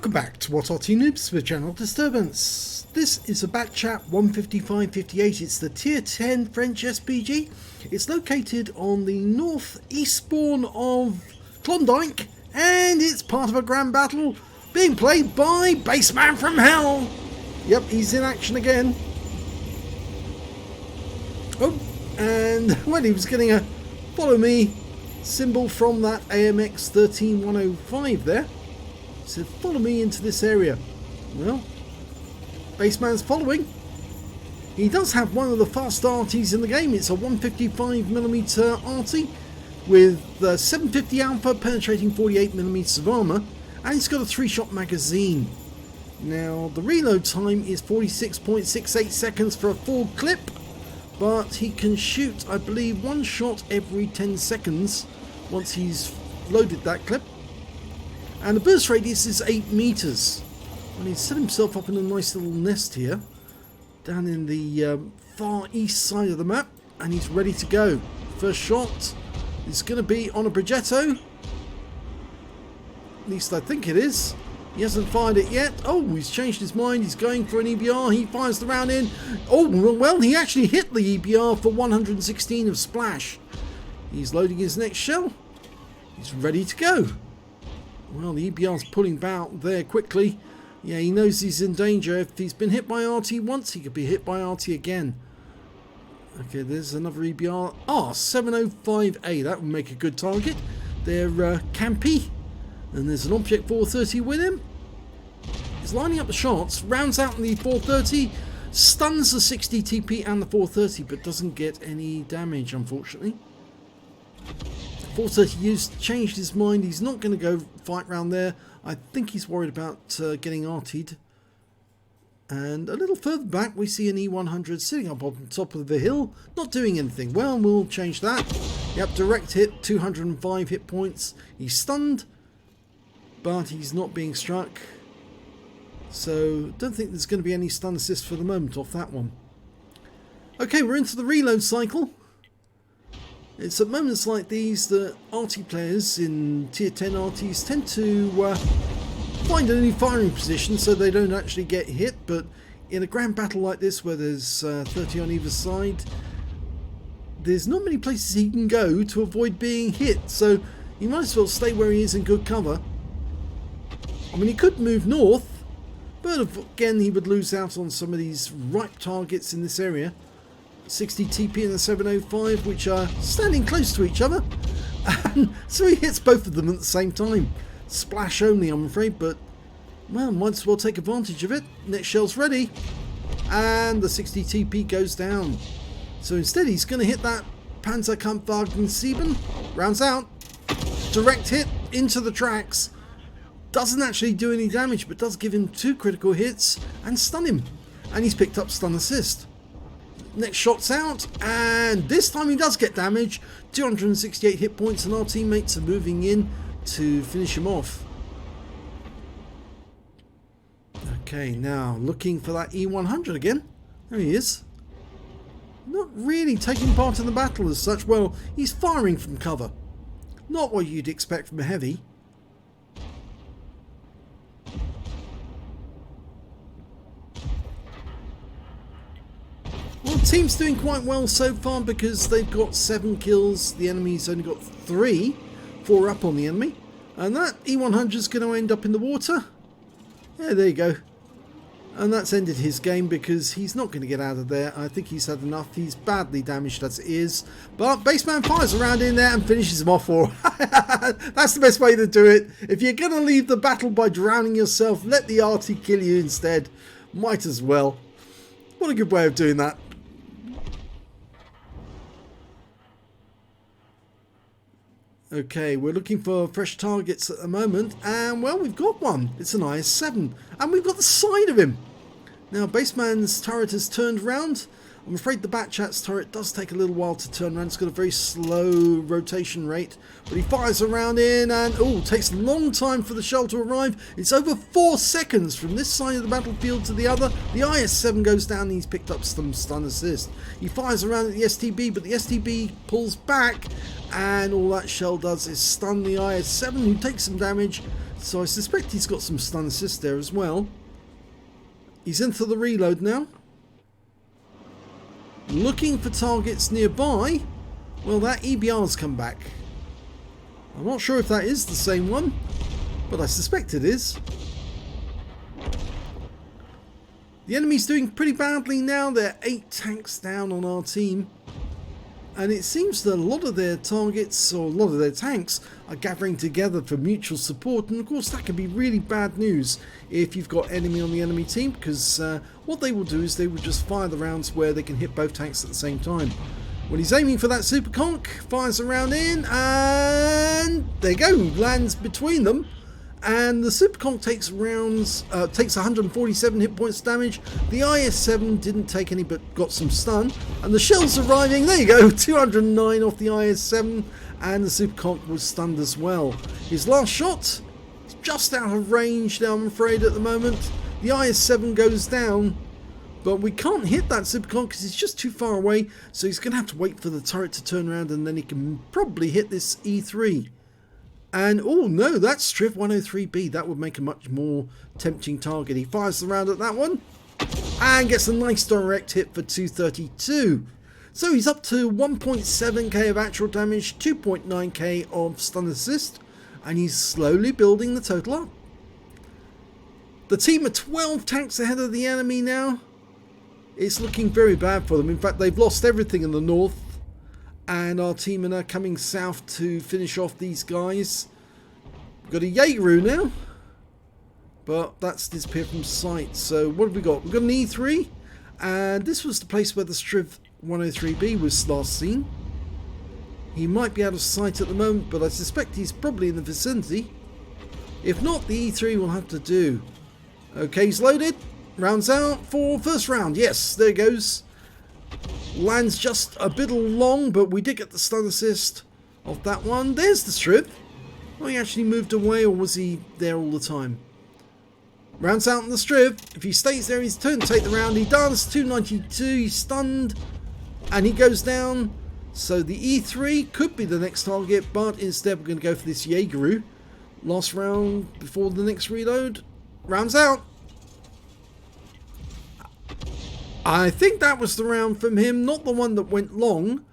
Welcome back to what Arty Noobs with General Disturbance. This is a Bat Chat 15558. It's the Tier 10 French SPG. It's located on the northeast spawn of Klondike, and it's part of a grand battle being played by BassmanFromHell. Yep, he's in action again. Oh, and well, he was getting a follow me symbol from that AMX 13105 there. So follow me into this area. Well, Bassman's following. He does have one of the fast Artys in the game. It's a 155mm Arty with 750 alpha penetrating 48mm of armour, and it's got a 3-shot magazine. Now the reload time is 46.68 seconds for a full clip, but he can shoot, I believe, one shot every 10 seconds once he's loaded that clip. And the burst radius is 8 meters. And he's set himself up in a nice little nest here, down in the far east side of the map, and he's ready to go. First shot is going to be on a Progetto. At least I think it is. He hasn't fired it yet. Oh, he's changed his mind. He's going for an EBR. He fires the round in. Oh, well, he actually hit the EBR for 116 of splash. He's loading his next shell. He's ready to go. Well, the EBR's pulling out there quickly. Yeah, he knows he's in danger. If he's been hit by Arty once, he could be hit by Arty again. Okay, there's another EBR. Ah, 705A. That would make a good target. They're campy. And there's an Object 430 with him. He's lining up the shots. Rounds out in the 430. Stuns the 60 TP and the 430, but doesn't get any damage, unfortunately. 430 changed his mind. He's not going to go fight round there. I think he's worried about getting artied. And a little further back we see an E100 sitting up on top of the hill, not doing anything. Well, we'll change that. Yep, direct hit, 205 hit points. He's stunned, but he's not being struck. So don't think there's going to be any stun assist for the moment off that one. Okay, we're into the reload cycle. It's at moments like these that Arty players in Tier 10 Artys tend to find a new firing position so they don't actually get hit, but in a grand battle like this where there's 30 on either side, there's not many places he can go to avoid being hit, so he might as well stay where he is in good cover. I mean, he could move north, but again he would lose out on some of these ripe targets in this area. 60 TP and the 705, which are standing close to each other, and so he hits both of them at the same time. Splash only, I'm afraid, but well, might as well take advantage of it. Next shell's ready, and the 60 TP goes down. So instead he's going to hit that Panzerkampfwagen. Rounds out, direct hit into the tracks. Doesn't actually do any damage, but does give him 2 critical hits and stun him, and he's picked up stun assist. Next shot's out, and this time he does get damage. 268 hit points, and our teammates are moving in to finish him off. Okay, now looking for that E100 again. There he is. Not really taking part in the battle as such. Well, he's firing from cover. Not what you'd expect from a heavy. Well, the team's doing quite well so far because they've got 7 kills. The enemy's only got 3. 4 up on the enemy. And that E100's going to end up in the water. Yeah, there you go. And that's ended his game because he's not going to get out of there. I think he's had enough. He's badly damaged as it is. But Bassman fires around in there and finishes him off for. That's the best way to do it. If you're going to leave the battle by drowning yourself, let the Arty kill you instead. Might as well. What a good way of doing that. Okay, we're looking for fresh targets at the moment, and well, we've got one. It's an IS-7, and we've got the side of him. Now, Bassman's turret has turned round. I'm afraid the Bat Chat's turret does take a little while to turn around. It's got a very slow rotation rate, but he fires around in, and oh, takes a long time for the shell to arrive. It's over 4 seconds from this side of the battlefield to the other. The IS-7 goes down, and he's picked up some stun assist. He fires around at the STB, but the STB pulls back, and all that shell does is stun the IS-7, who takes some damage. So I suspect he's got some stun assist there as well. He's into the reload now. Looking for targets nearby. Well, that EBR's come back. I'm not sure if that is the same one, but I suspect it is. The enemy's doing pretty badly now. They're 8 tanks down on our team. And it seems that a lot of their targets, or a lot of their tanks, are gathering together for mutual support. And of course that can be really bad news if you've got enemy on the enemy team, because what they will do is they will just fire the rounds where they can hit both tanks at the same time. When he's aiming for that super conch, fires a round in, and there you go, lands between them. And the super conch takes 147 hit points damage. The IS-7 didn't take any but got some stun. And the shells arriving, there you go, 209 off the IS-7. And the super conch was stunned as well. His last shot is just out of range now, I'm afraid, at the moment. The IS-7 goes down. But we can't hit that super conch because it's just too far away. So he's going to have to wait for the turret to turn around, and then he can probably hit this E3. And, oh no, that's Striv 103B. That would make a much more tempting target. He fires the round at that one and gets a nice direct hit for 232. So he's up to 1.7k of actual damage, 2.9k of stun assist, and he's slowly building the total up. The team are 12 tanks ahead of the enemy now. It's looking very bad for them. In fact, they've lost everything in the north. And our team are now coming south to finish off these guys. We've got a Jaegeru now, but that's disappeared from sight. So what have we got? We've got an E3, and this was the place where the Striv 103B was last seen. He might be out of sight at the moment, but I suspect he's probably in the vicinity. If not, the E3 will have to do. Okay, he's loaded. Rounds out for first round. Yes, there it goes. Lands just a bit long, but we did get the stun assist off that one. There's the Striv. Oh, he actually moved away, or was he there all the time? Rounds out on the Striv. If he stays there, he's turned to take the round. He does. 292. He's stunned. And he goes down. So the E3 could be the next target, but instead we're going to go for this Jaegeru. Last round before the next reload. Rounds out. I think that was the round from him, not the one that went long.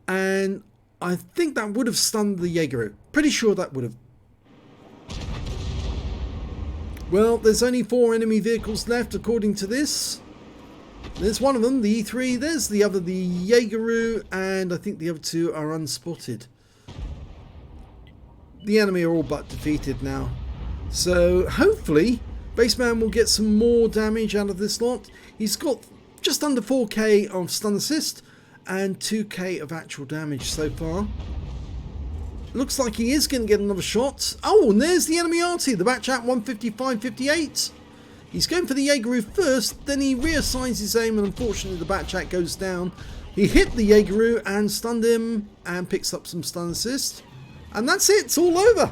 And I think that would have stunned the Jaegeru. Pretty sure that would have. Well, there's only 4 enemy vehicles left according to this. There's one of them, the E3. There's the other, the Jaegeru. And I think the other 2 are unspotted. The enemy are all but defeated now. So hopefully Bassman will get some more damage out of this lot. He's got just under 4k of stun assist and 2k of actual damage so far. Looks like he is going to get another shot. Oh, and there's the enemy Arty, the Bat Châtillon 155-58. He's going for the Jaegeru first, then he reassigns his aim, and unfortunately the Bat Châtillon goes down. He hit the Jaegeru and stunned him and picks up some stun assist. And that's it, it's all over.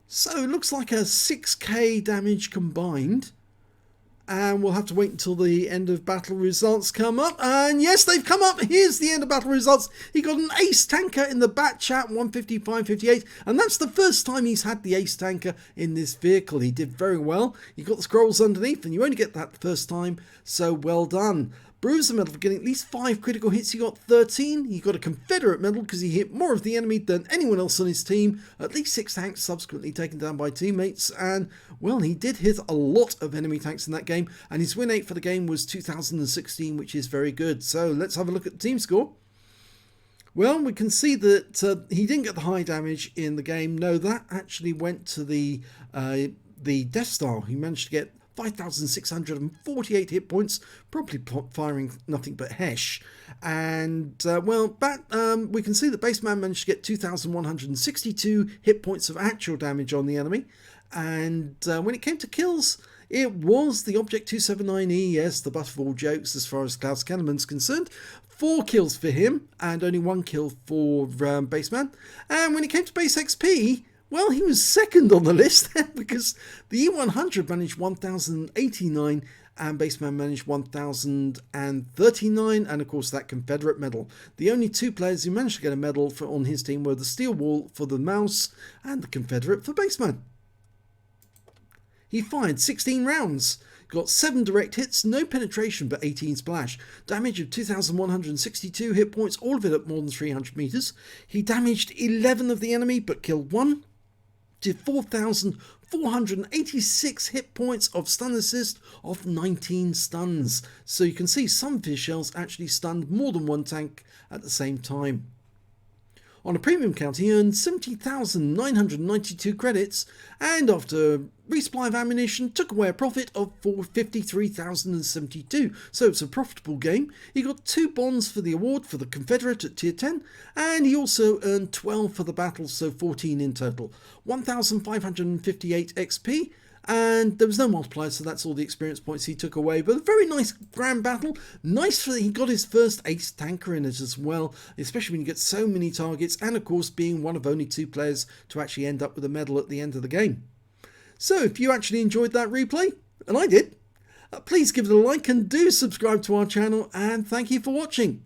So it looks like a 6k damage combined. And we'll have to wait until the end of battle results come up. And yes, they've come up. Here's the end of battle results. He got an Ace Tanker in the Bat Châtillon 155-58. And that's the first time he's had the Ace Tanker in this vehicle. He did very well. He got the scrolls underneath, and you only get that the first time. So well done. Bruiser medal for getting at least 5 critical hits. He got 13. He got a Confederate medal because he hit more of the enemy than anyone else on his team. At least 6 tanks subsequently taken down by teammates. And, well, he did hit a lot of enemy tanks in that game. And his win rate for the game was 2016, which is very good. So let's have a look at the team score. Well, we can see that he didn't get the high damage in the game. No, that actually went to the Death Star. He managed to get 5,648 hit points, probably firing nothing but hesh. And, well, we can see that Bassman managed to get 2,162 hit points of actual damage on the enemy. And when it came to kills, it was the Object 279E, yes, the butt of all jokes as far as Klaus Kenneman's concerned. 4 kills for him, and only 1 kill for Bassman. And when it came to base XP, well, he was second on the list because the E100 managed 1,089 and Bassman managed 1,039, and of course that Confederate medal. The only two players who managed to get a medal on his team were the Steel Wall for the Mouse and the Confederate for Bassman. He fired 16 rounds, got 7 direct hits, no penetration but 18 splash, damage of 2,162 hit points, all of it at more than 300 meters. He damaged 11 of the enemy but killed 1, did 4,486 hit points of stun assist off 19 stuns. So you can see some of his shells actually stunned more than one tank at the same time. On a premium count, he earned 70,992 credits, and after resupply of ammunition, took away a profit of 53,072. So it's a profitable game. He got 2 bonds for the award for the Confederate at tier 10, and he also earned 12 for the battle, so 14 in total. 1,558 XP. And there was no multiplier, so that's all the experience points he took away. But a very nice grand battle. Nice that he got his first Ace Tanker in it as well, especially when you get so many targets, and of course being one of only 2 players to actually end up with a medal at the end of the game. So if you actually enjoyed that replay, and I did, please give it a like and do subscribe to our channel, and thank you for watching.